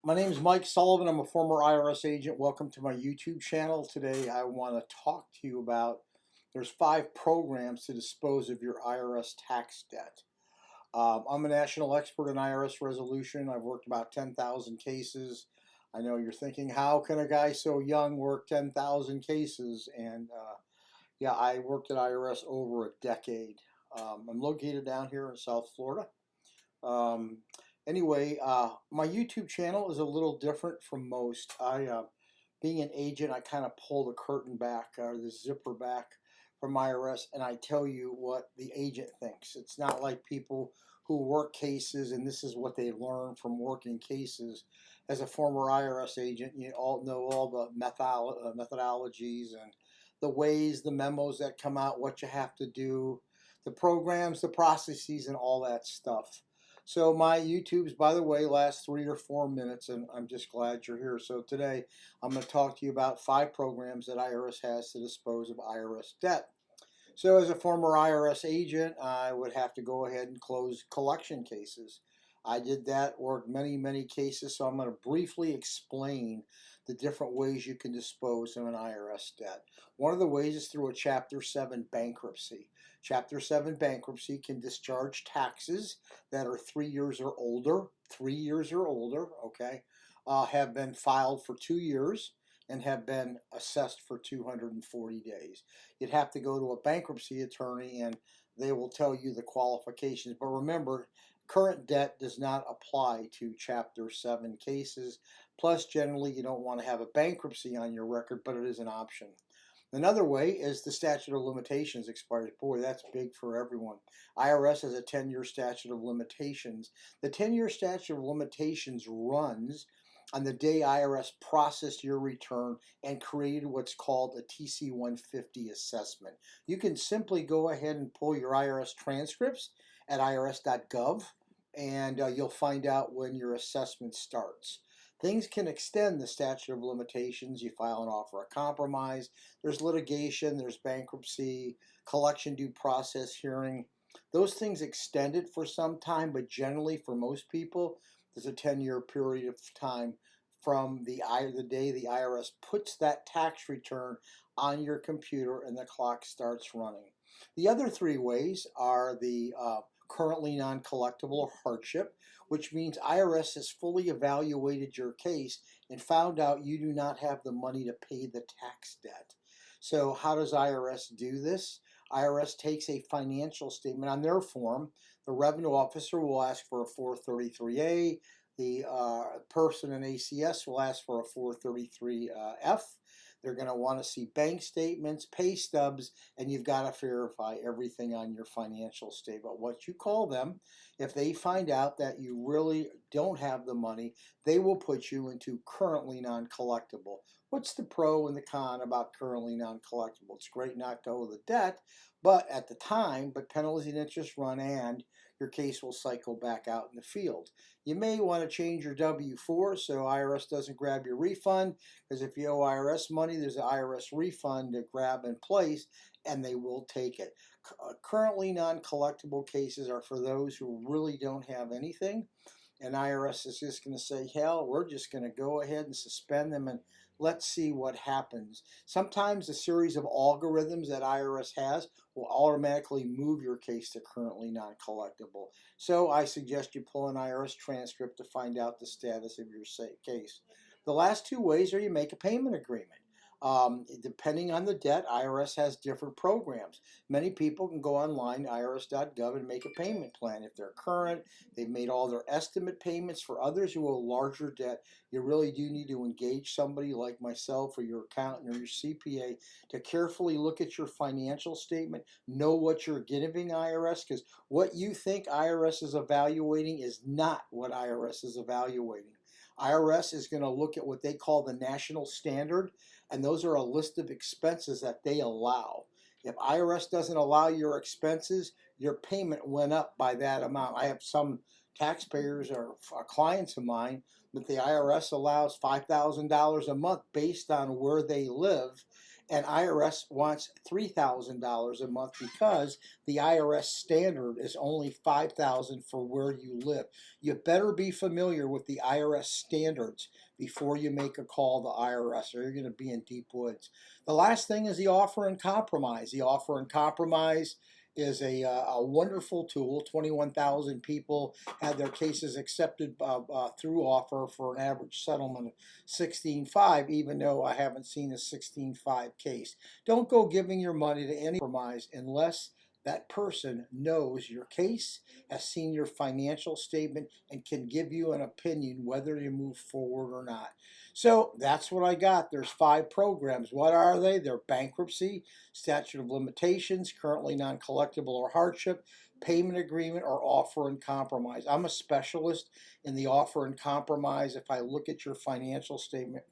My name is Mike Sullivan. I'm a former IRS agent. Welcome to my YouTube channel. Today I want to talk to you about there's 5 programs to dispose of your IRS tax debt. I'm a national expert in IRS resolution. I've worked about 10,000 cases. I know you're thinking, how can a guy so young work 10,000 cases? And yeah, I worked at IRS over a decade. I'm located down here in South Florida. Um, anyway, my YouTube channel is a little different from most. Being an agent, I kind of pull the curtain back or the zipper back from IRS, and I tell you what the agent thinks. It's not like people who work cases, and this is what they learn from working cases. As a former IRS agent, you all know all the methodologies and the ways, the memos that come out, what you have to do, the programs, the processes, and all that stuff. So my YouTubes, by the way, last 3 or 4 minutes, and I'm just glad you're here. So today I'm going to talk to you about 5 programs that IRS has to dispose of IRS debt. So as a former IRS agent, I would have to go ahead and close collection cases. I did that, worked many cases, so I'm going to briefly explain the different ways you can dispose of an IRS debt. One of the ways is through a Chapter 7 bankruptcy. Chapter 7 bankruptcy can discharge taxes that are 3 years or older, okay, have been filed for 2 years, and have been assessed for 240 days. You'd have to go to a bankruptcy attorney and they will tell you the qualifications. But remember, current debt does not apply to Chapter 7 cases. Plus, generally, you don't want to have a bankruptcy on your record, but it is an option. Another way is the statute of limitations expires. Boy, that's big for everyone. IRS has a 10-year statute of limitations. The 10-year statute of limitations runs on the day IRS processed your return and created what's called a TC 150 assessment. You can simply go ahead and pull your IRS transcripts at irs.gov, and you'll find out when your assessment starts. Things can extend the statute of limitations. You file an offer of compromise. There's litigation, there's bankruptcy, collection due process hearing. Those things extend it for some time, but generally for most people, there's a 10-year period of time from the day the IRS puts that tax return on your computer and the clock starts running. The other 3 ways are the currently non-collectible or hardship, which means IRS has fully evaluated your case and found out you do not have the money to pay the tax debt. So how does IRS do this? IRS takes a financial statement on their form. The revenue officer will ask for a 433A. The person in ACS will ask for a 433F. They're going to want to see bank statements, pay stubs, and you've got to verify everything on your financial statement. What you call them, if they find out that you really don't have the money, they will put you into currently non-collectible. What's the pro and the con about currently non-collectible? It's great not to owe the debt, but at the time, penalties and interest run and your case will cycle back out in the field. You may want to change your W-4 so IRS doesn't grab your refund, because if you owe IRS money, there's an IRS refund to grab in place, and they will take it. Currently non-collectible cases are for those who really don't have anything, and IRS is just going to say, hell, we're just going to go ahead and suspend them and let's see what happens. Sometimes a series of algorithms that IRS has will automatically move your case to currently non-collectible. So I suggest you pull an IRS transcript to find out the status of your case. The last 2 ways are you make a payment agreement. Depending on the debt, IRS has different programs. Many people can go online, irs.gov, and make a payment plan. If they're current, they've made all their estimate payments. For others who owe larger debt, you really do need to engage somebody like myself or your accountant or your CPA to carefully look at your financial statement, know what you're giving IRS, because what you think IRS is evaluating is not what IRS is evaluating. IRS is going to look at what they call the national standard, and those are a list of expenses that they allow. If IRS doesn't allow your expenses, your payment went up by that amount. I have some taxpayers or clients of mine that the IRS allows $5,000 a month based on where they live, and IRS wants $3,000 a month because the IRS standard is only $5,000 for where you live. You better be familiar with the IRS standards before you make a call to IRS, or you're going to be in deep woods. The last thing is the offer and compromise. The offer and compromise is a wonderful tool. 21,000 people had their cases accepted through offer for an average settlement of 16.5, even though I haven't seen a 16.5 case. Don't go giving your money to any compromise unless that person knows your case, has seen your financial statement, and can give you an opinion whether you move forward or not. So that's what I got. There's 5 programs. What are they? They're bankruptcy, statute of limitations, currently non-collectible or hardship, payment agreement, or offer and compromise. I'm a specialist in the offer and compromise. If I look at your financial statement,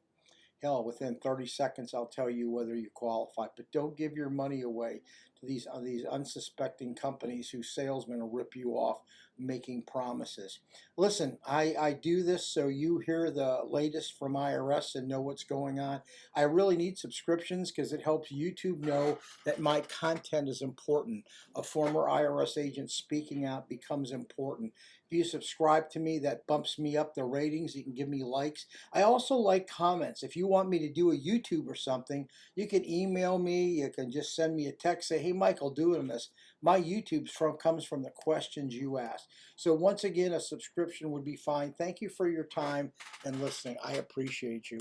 hell, within 30 seconds, I'll tell you whether you qualify. But don't give your money away to these unsuspecting companies whose salesmen will rip you off making promises. Listen, I do this so you hear the latest from IRS and know what's going on. I really need subscriptions because it helps YouTube know that my content is important. A former IRS agent speaking out becomes important. If you subscribe to me, that bumps me up the ratings. You can give me likes. I also like comments. If you want me to do a YouTube or something, you can email me. You can just send me a text, say, hey, Michael, do this. My YouTube comes from the questions you ask. So once again, a subscription would be fine. Thank you for your time and listening. I appreciate you.